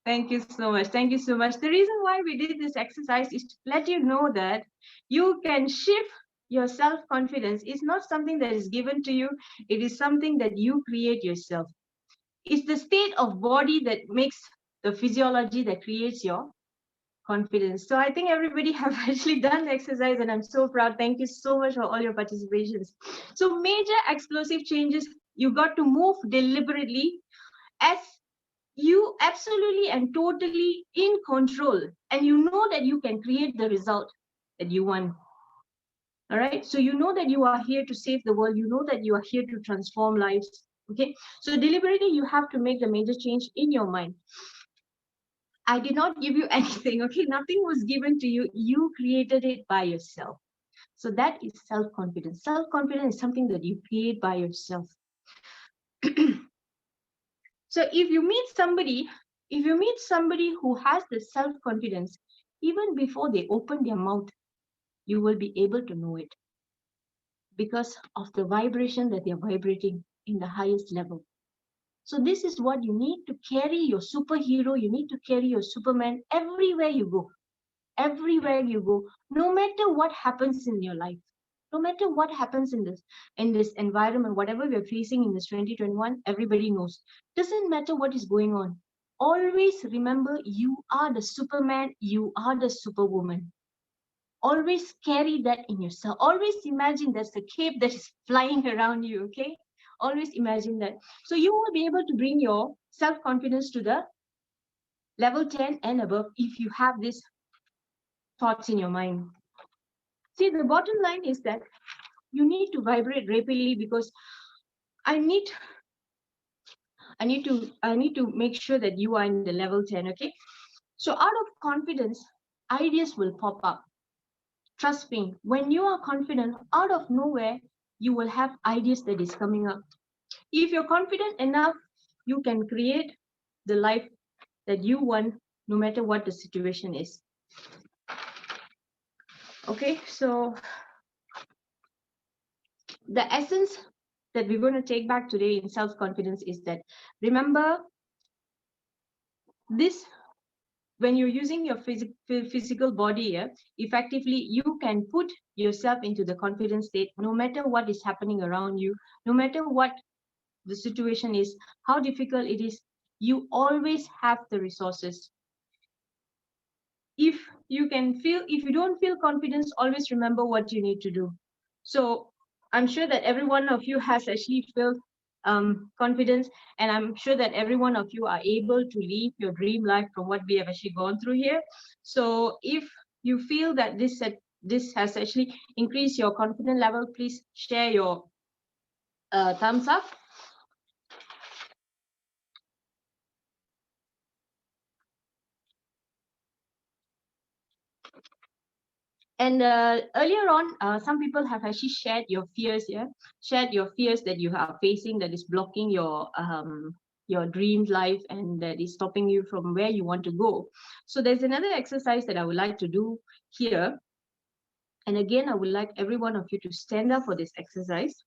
Thank you so much. Thank you so much. The reason why we did this exercise is to let you know that you can shift your self-confidence. It's not something that is given to you. It is something that you create yourself. It's the state of body that makes the physiology that creates your confidence. So I think everybody have actually done the exercise and I'm so proud. Thank you so much for all your participations. So major explosive changes, you got to move deliberately as you absolutely and totally in control, and you know that you can create the result that you want. All right, so you know that you are here to save the world, you know that you are here to transform lives. Okay, so deliberately you have to make the major change in your mind. I did not give you anything. Okay, nothing was given to you, you created it by yourself. So that is self-confidence. Self-confidence is something that you create by yourself. So if you meet somebody who has the self-confidence, even before they open their mouth, you will be able to know it because of the vibration that they're vibrating in the highest level. So this is what you need to carry your superhero, you need to carry your Superman everywhere you go. Everywhere you go, no matter what happens in your life, no matter what happens in this environment, whatever we're facing in this 2021, everybody knows. Doesn't matter what is going on. Always remember you are the Superman, you are the Superwoman. Always carry that in yourself. Always imagine there's a cape that is flying around you, okay? Always imagine that. So you will be able to bring your self-confidence to the level 10 and above if you have these thoughts in your mind. See, the bottom line is that you need to vibrate rapidly because I need to make sure that you are in the level 10, okay? So out of confidence, ideas will pop up. Trust me, when you are confident, out of nowhere, you will have ideas that is coming up. If you're confident enough, you can create the life that you want, no matter what the situation is. Okay, so the essence that we're going to take back today in self-confidence is that, remember this, when you're using your physical body, effectively, you can put yourself into the confident state, no matter what is happening around you, no matter what the situation is, how difficult it is, you always have the resources. If you don't feel confidence, always remember what you need to do. So I'm sure that every one of you has actually felt confidence, and I'm sure that every one of you are able to live your dream life from what we have actually gone through here. So if you feel that this has actually increased your confidence level, please share your thumbs up. And earlier on, some people have actually shared your fears, shared your fears that you are facing that is blocking your dream life and that is stopping you from where you want to go. So there's another exercise that I would like to do here. And again, I would like every one of you to stand up for this exercise.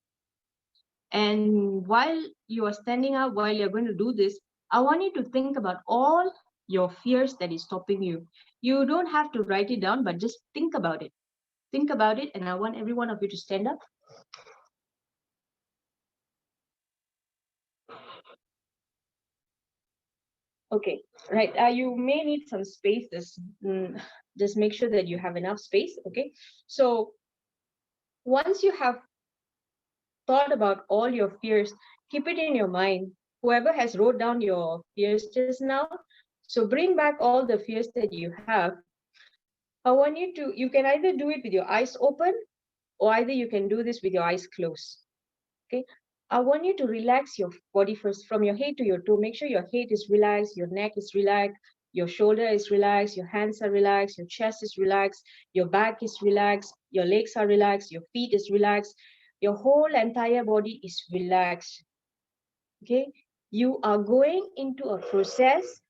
And while you are standing up, while you're going to do this, I want you to think about all your fears that is stopping you. You don't have to write it down, but just think about it. Think about it, and I want every one of you to stand up. Okay, right. You may need some space. Just make sure that you have enough space. Okay, so once you have thought about all your fears, keep it in your mind. Whoever has wrote down your fears just now, so bring back all the fears that you have. I want you can either do it with your eyes open, or either you can do this with your eyes closed. Okay, I want you to relax your body first, from your head to your toe. Make sure your head is relaxed, your neck is relaxed, your shoulder is relaxed, your hands are relaxed, your chest is relaxed, your back is relaxed, your legs are relaxed, your feet is relaxed, your whole entire body is relaxed. Okay, you are going into a process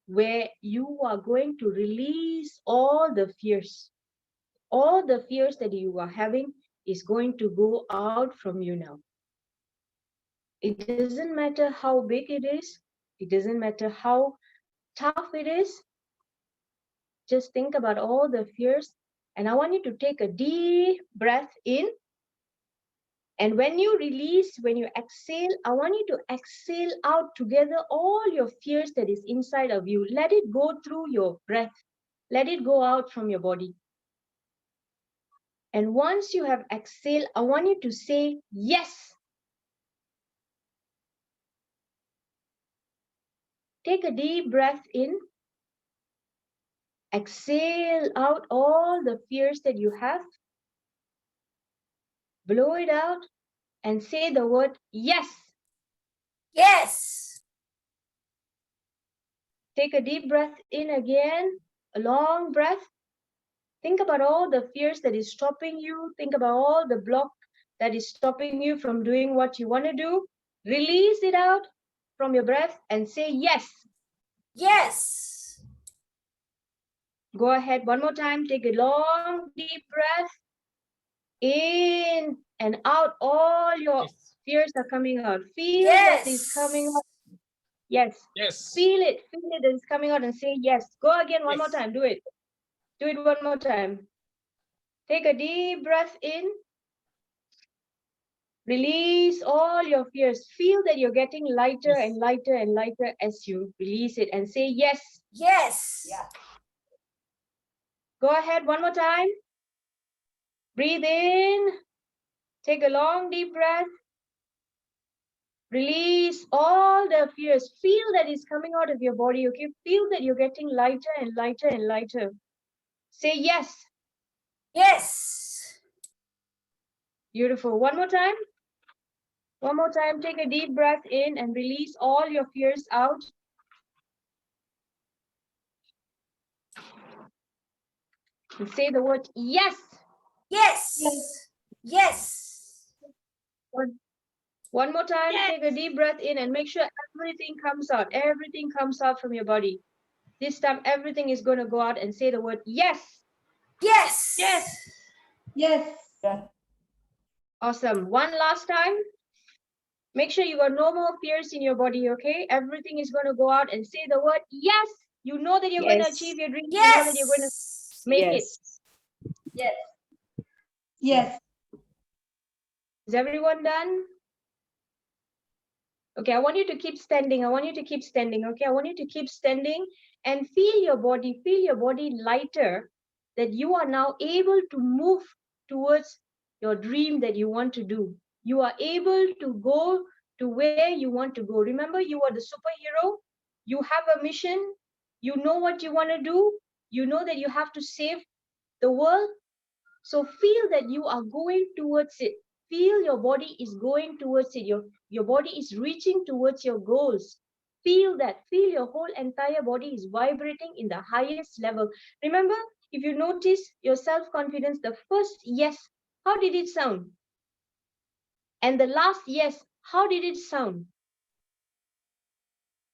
where you are going to release all the fears. All the fears that you are having is going to go out from you now. It doesn't matter how big it is. It doesn't matter how tough it is. Just think about all the fears. And I want you to take a deep breath in. And when you release, when you exhale, I want you to exhale out together all your fears that is inside of you. Let it go through your breath. Let it go out from your body. And once you have exhaled, I want you to say yes. Take a deep breath in. Exhale out all the fears that you have. Blow it out and say the word yes. Yes. Take a deep breath in again, a long breath. Think about all the fears that is stopping you. Think about all the block that is stopping you from doing what you want to do. Release it out from your breath and say yes. Yes. Go ahead one more time. Take a long, deep breath. In and out. All your fears are coming out. Feel that is coming out. Yes. Yes. Feel it. Feel it that is coming out and say yes. Go again one more Yes. time. Do it. Do it one more time. Take a deep breath in. Release all your fears. Feel that you're getting lighter and lighter and lighter as you release it and say yes. Yes. Yeah. Go ahead one more time. Breathe in. Take a long deep breath. Release all the fears. Feel that is coming out of your body, okay? Feel that you're getting lighter and lighter and lighter. Say yes. Yes. Beautiful. One more time. One more time. Take a deep breath in and release all your fears out. And say the word yes. Yes. Yes. One more time. Yes. Take a deep breath in and make sure everything comes out. Everything comes out from your body. This time, everything is going to go out and say the word yes. Yes. Yes. Yes. Yeah. Awesome. One last time. Make sure you got no more fears in your body, okay? Everything is going to go out and say the word yes. You know that you're going to achieve your dreams. You know that you're going to make it. Yes. Yes. Is everyone done? Okay, I want you to keep standing. I want you to keep standing, okay? I want you to keep standing and feel your body lighter, that you are now able to move towards your dream that you want to do. You are able to go to where you want to go. Remember, you are the superhero. You have a mission. You know what you want to do. You know that you have to save the world. So feel that you are going towards it. Feel your body is going towards it. Your body is reaching towards your goals. Feel that. Feel your whole entire body is vibrating in the highest level. Remember, if you notice your self-confidence, the first yes, how did it sound? And the last yes, how did it sound?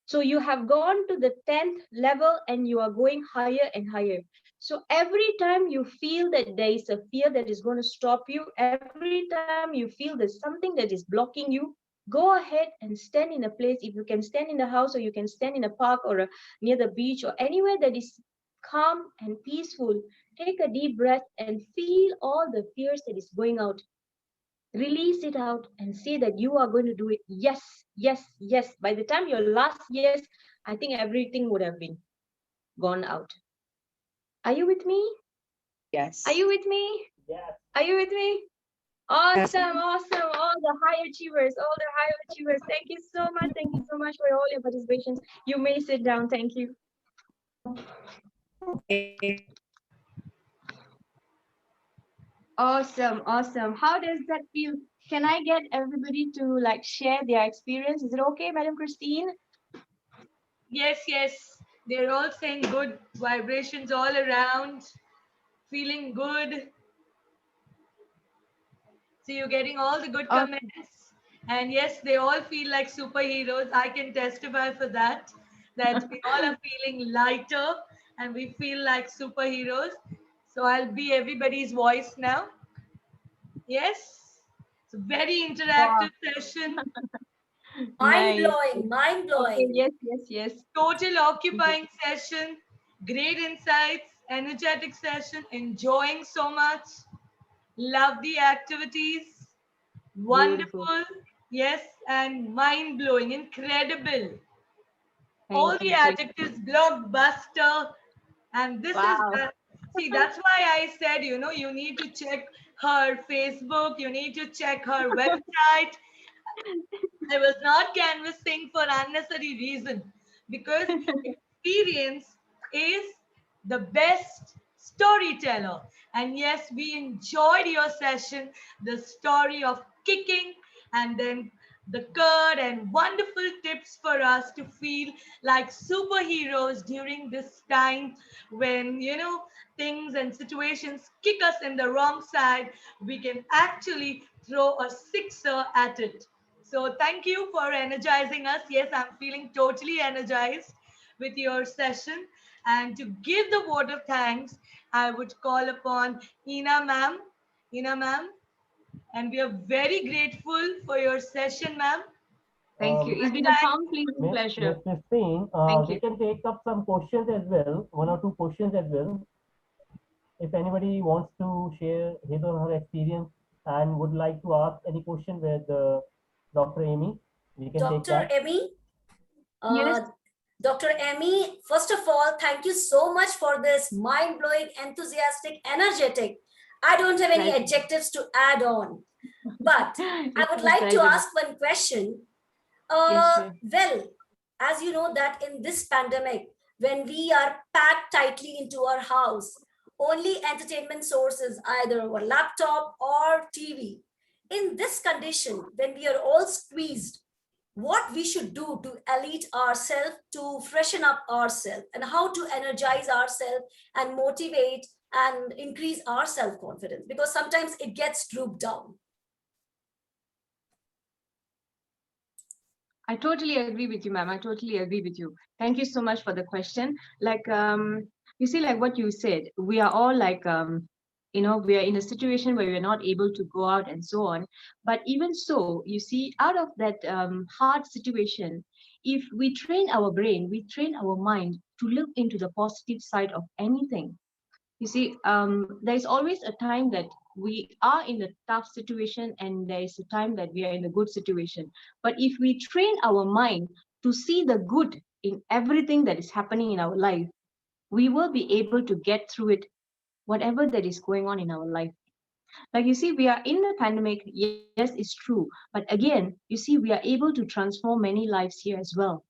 So you have gone to the 10th level and you are going higher and higher. So every time you feel that there is a fear that is going to stop you, every time you feel there's something that is blocking you, go ahead and stand in a place. If you can stand in the house, or you can stand in a park, or near the beach, or anywhere that is calm and peaceful, take a deep breath and feel all the fears that is going out. Release it out and say that you are going to do it. Yes, yes, yes. By the time your last yes, I think everything would have been gone out. Are you with me? Yes. Are you with me? Yes. Are you with me? Awesome, awesome. All the high achievers, Thank you so much. Thank you so much for all your participations. You may sit down. Thank you. Awesome, awesome. How does that feel? Can I get everybody to like share their experience? Is it okay, Madam Christine? Yes, yes. They're all saying good vibrations all around, feeling good. So you're getting all the good comments. And yes, they all feel like superheroes. I can testify for that, that we all are feeling lighter and we feel like superheroes. So I'll be everybody's voice now. Yes. It's a very interactive session. Mind Nice. blowing, mind Okay, blowing. yes. Total occupying session, great insights, energetic session, enjoying so much. Love the activities. Beautiful. Wonderful. Yes, and mind blowing, incredible. All Thank the you. Thank you. adjectives, blockbuster. And this is, Wow. see, that's why I said, you need to check her Facebook, you need to check her website. I was not canvassing for unnecessary reason because experience is the best storyteller. And yes, we enjoyed your session, the story of kicking and then the curd and wonderful tips for us to feel like superheroes during this time when, things and situations kick us in the wrong side. We can actually throw a sixer at it. So thank you for energizing us. Yes, I'm feeling totally energized with your session. And to give the vote of thanks, I would call upon Ina ma'am. Ina ma'am, and we are very grateful for your session, ma'am. Thank you. It's been a complete pleasure. Miss Christine, Thank we you. can take up some questions as well, one or two questions as well. If anybody wants to share his or her experience and would like to ask any question with Dr. Amy, we can take Dr. that. Emmy, Yes. Dr. Emmy, first of all, thank you so much for this mind-blowing, enthusiastic, energetic. I don't have any Pleasure. adjectives to add on, but I It's would a like to pleasure. ask one question. Yes, sure. Well, as you know that in this pandemic, when we are packed tightly into our house, only entertainment sources either our laptop or TV. In this condition, when we are all squeezed, what we should do to elite ourselves, to freshen up ourselves, and how to energize ourselves and motivate and increase our self-confidence, because sometimes it gets drooped down. I totally agree with you, ma'am. I totally agree with you. Thank you so much for the question. Like, you see, like what you said, we are all like, we are in a situation where we're not able to go out and so on. But even so, you see, out of that hard situation, if we train our brain, we train our mind to look into the positive side of anything. You see, there's always a time that we are in a tough situation and there's a time that we are in a good situation. But if we train our mind to see the good in everything that is happening in our life, we will be able to get through it, whatever that is going on in our life. Like you see, we are in the pandemic. Yes, it's true. But again, you see, we are able to transform many lives here as well.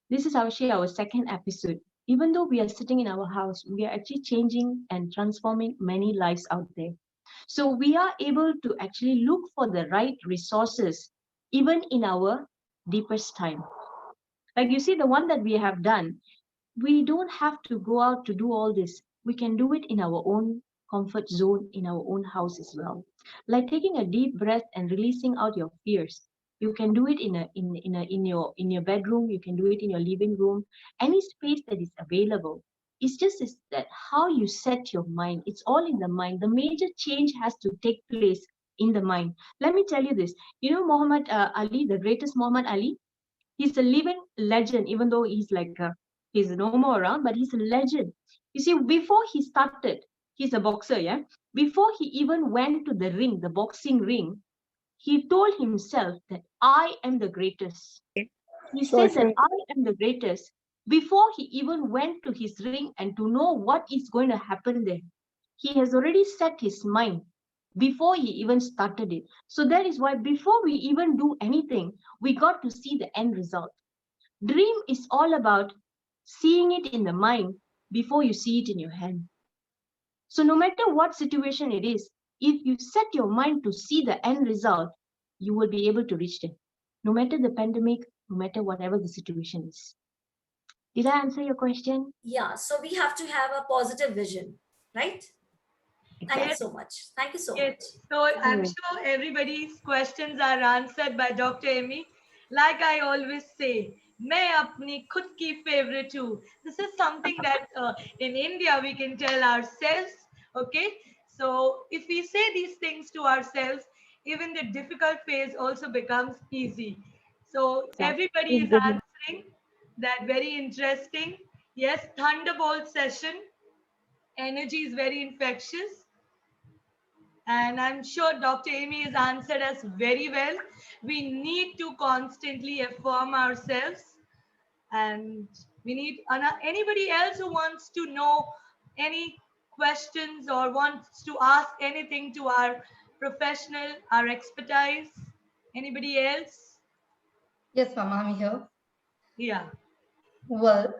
This is actually our second episode. Even though we are sitting in our house, we are actually changing and transforming many lives out there. So we are able to actually look for the right resources, even in our deepest time. Like you see, the one that we have done, we don't have to go out to do all this. We can do it in our own comfort zone, in our own house as well. Like taking a deep breath and releasing out your fears. You can do it in your bedroom. You can do it in your living room. Any space that is available. It's just is that how you set your mind. It's all in the mind. The major change has to take place in the mind. Let me tell you this. You know Muhammad Ali, the greatest Muhammad Ali. He's a living legend, even though he's no more around, but he's a legend. You see, before he started, he's a boxer, yeah. Before he even went to the ring, the boxing ring, he told himself that I am the greatest. He said that I am the greatest before he even went to his ring and to know what is going to happen there. He has already set his mind before he even started it. So that is why before we even do anything, we got to see the end result. Dream is all about seeing it in the mind before you see it in your hand. So no matter what situation it is, if you set your mind to see the end result, you will be able to reach it. No matter the pandemic, no matter whatever the situation is. Did I answer your question? Yeah, so we have to have a positive vision, right? Thank you so much. Thank you so much. So I'm sure everybody's questions are answered by Dr. Amy. Like I always say, मैं अपनी खुद की favorite हूँ. This is something that in India we can tell ourselves. Okay, so if we say these things to ourselves, even the difficult phase also becomes easy. So Yeah. everybody is answering that. Very interesting. Yes, Thunderbolt session. Energy is very infectious. And I'm sure Dr. Amy has answered us very well. We need to constantly affirm ourselves. And we need anybody else who wants to know any questions or wants to ask anything to our professional, our expertise. Anybody else? Yes, ma'am, I'm here. Yeah. Well,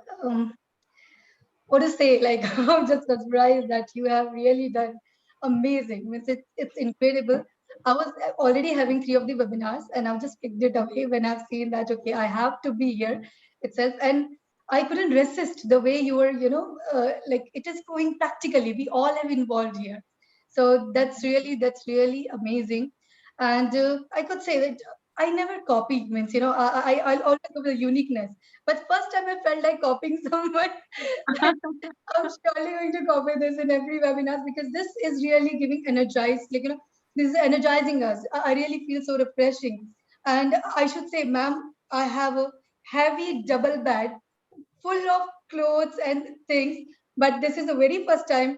what to say? Like, I'm just surprised that you have really done amazing. Means it's incredible. I was already having 3 of the webinars, and I've just picked it away when I've seen that. Okay, I have to be here itself, and I couldn't resist the way you were. Like it is going practically. We all have involved here, so that's really amazing. And I could say that I never copy. Means I'll always go with uniqueness. But first time I felt like copying someone. I'm surely going to copy this in every webinar because this is really giving energized, this is energizing us. I really feel so refreshing. And I should say, ma'am, I have a heavy double bed full of clothes and things, but this is the very first time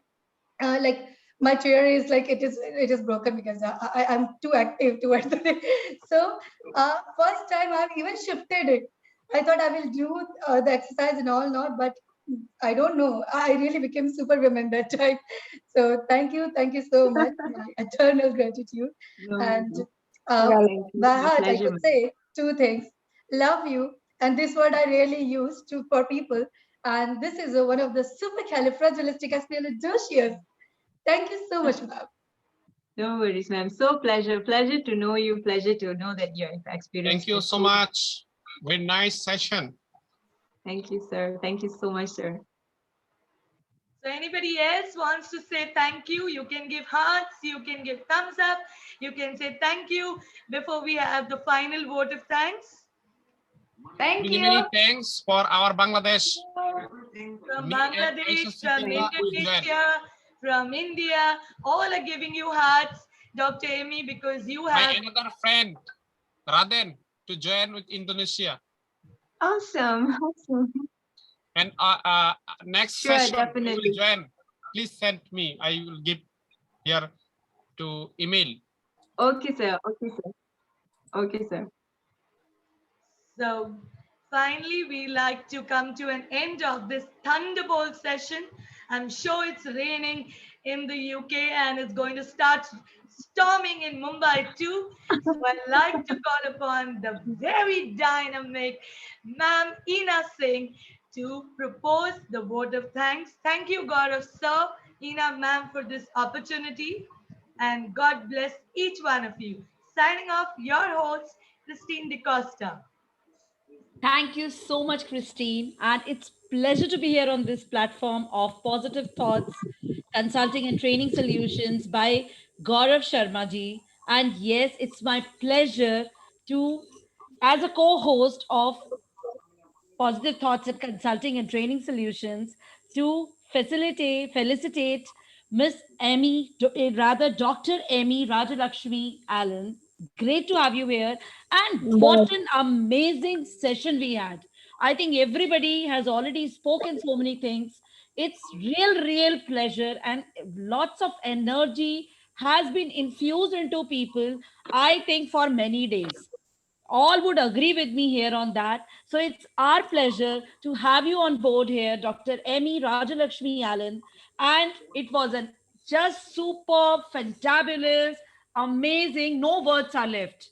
like my chair is like it is broken because I'm too active towards it. So first time I've even shifted it. I thought I will do the exercise and all not, but I don't know. I really became superwoman that time. So thank you so much. My eternal gratitude. And Thank you. by My heart, I pleasure, could ma'am. say 2 things. Love you, and this word I really use to for people. And this is one of the supercalifragilisticexpialidocious. Thank you so much, ma'am. No worries, ma'am. So pleasure to know you. Pleasure to know that you're experienced. Thank you so much. Very nice session. Thank you, sir. Thank you so much, sir. So anybody else wants to say thank you? You can give hearts, you can give thumbs up, you can say thank you before we have the final vote of thanks. Thank you. Many thanks for our Bangladesh. From Me and Bangladesh, Aisha from Sitinga will join. Indonesia, from India, all are giving you hearts, Dr. Amy, because you My have another friend, Raden, to join with Indonesia. Awesome. Awesome. And next Sure, session, I definitely. will join. Please send me. I will give here to email. Okay, sir. Okay, sir. Okay, sir. So finally, we like to come to an end of this Thunderbolt session. I'm sure it's raining in the UK and it's going to start storming in Mumbai too. So I'd like to call upon the very dynamic Ma'am Ina Singh to propose the vote of thanks. Thank you, Gaurav sir, Ina ma'am, for this opportunity. And God bless each one of you. Signing off, your host, Christine DeCosta. Thank you so much, Christine. And it's pleasure to be here on this platform of Positive Thoughts, Consulting and Training Solutions by Gaurav Sharma ji. And yes, it's my pleasure to, as a co-host of Positive Thoughts and Consulting and Training Solutions, to felicitate Miss rather Dr. Amy Rajalakshmi Allen. Great to have you here. And what an amazing session we had. I think everybody has already spoken so many things. It's real pleasure and lots of energy has been infused into people, I think, for many days. All would agree with me here on that. So it's our pleasure to have you on board here, Dr. Amy Rajalakshmi Allen. And it was an just superb, fantabulous, amazing, no words are left.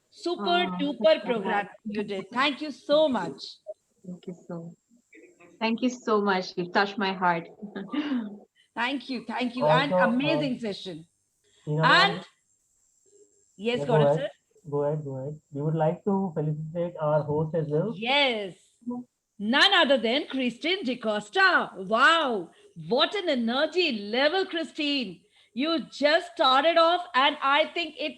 Super duper program you did. Thank you so much. Thank you so. Thank you so much. You touched my heart. Thank you. Thank you. And Also, amazing session. Tina And ma'am, yes, yeah, go Gaurav ahead. sir. Go ahead. Go ahead. We would like to felicitate our host as well. Yes. None other than Christine DeCosta. Wow, what an energy level, Christine. You just started off, and I think it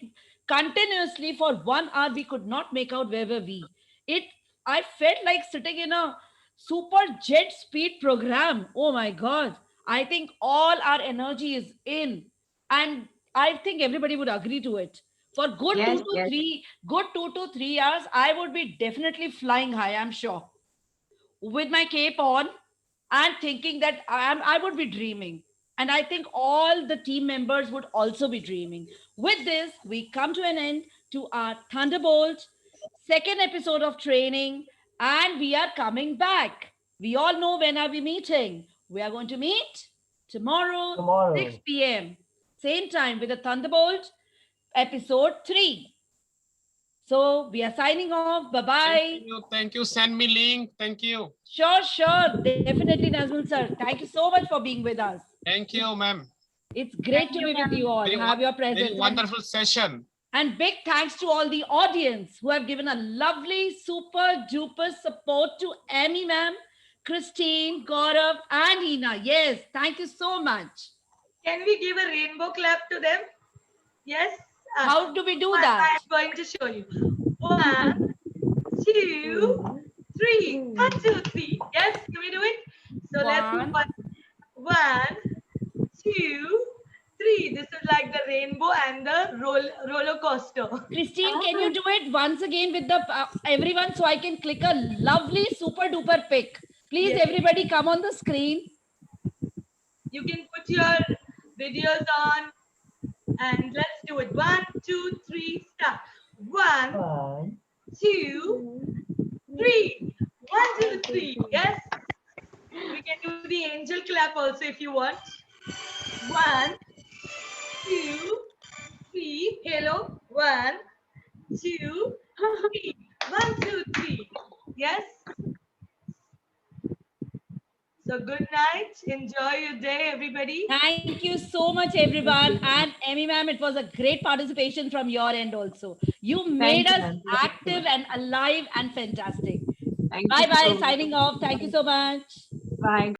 continuously for 1 hour we could not make out where were we. It I felt like sitting in a super jet speed program. Oh my god. I think all our energy is in, and I think everybody would agree to it. For good Yes, 2 to yes. 3 hours, I would be definitely flying high, I'm sure, with my cape on and thinking that I would be dreaming. And I think all the team members would also be dreaming. With this, we come to an end to our Thunderbolt second episode of training, and we are coming back. We all know when are we meeting. We are going to meet tomorrow, Tomorrow. 6 p.m. Same time with the Thunderbolt episode 3. So we are signing off. Bye-bye. Thank you. Send me link. Thank you. Sure. Definitely, Nazmul sir. Thank you so much for being with us. Thank you, ma'am. It's great to be with you all, have your Very presence. wonderful session. And big thanks to all the audience who have given a lovely, super duper support to Amy ma'am, Christine, Gaurav, and Ina. Yes, thank you so much. Can we give a rainbow clap to them? Yes. How do we do that? I'm going to show you. 1, 2, 3. 1, 2, 3. Yes, can we do it? So let's do 1, 2, 3. This is like the rainbow and the roller coaster. Christine, can you do it once again with the everyone so I can click a lovely super duper pic? Please, Yes. everybody come on the screen. You can put your videos on and let's do it. 1, 2, 3, start. 1, 2, 3. 1, 2, 3. Yes. We can do the angel clap also if you want. 1, 2, 3. Hello. 1, 2, 3. 1, 2, 3. Yes. So good night. Enjoy your day, everybody. Thank you so much, everyone. And Amy ma'am, it was a great participation from your end also. You made us active and alive and fantastic. Bye-bye. Signing off. Thank you so much. Bye.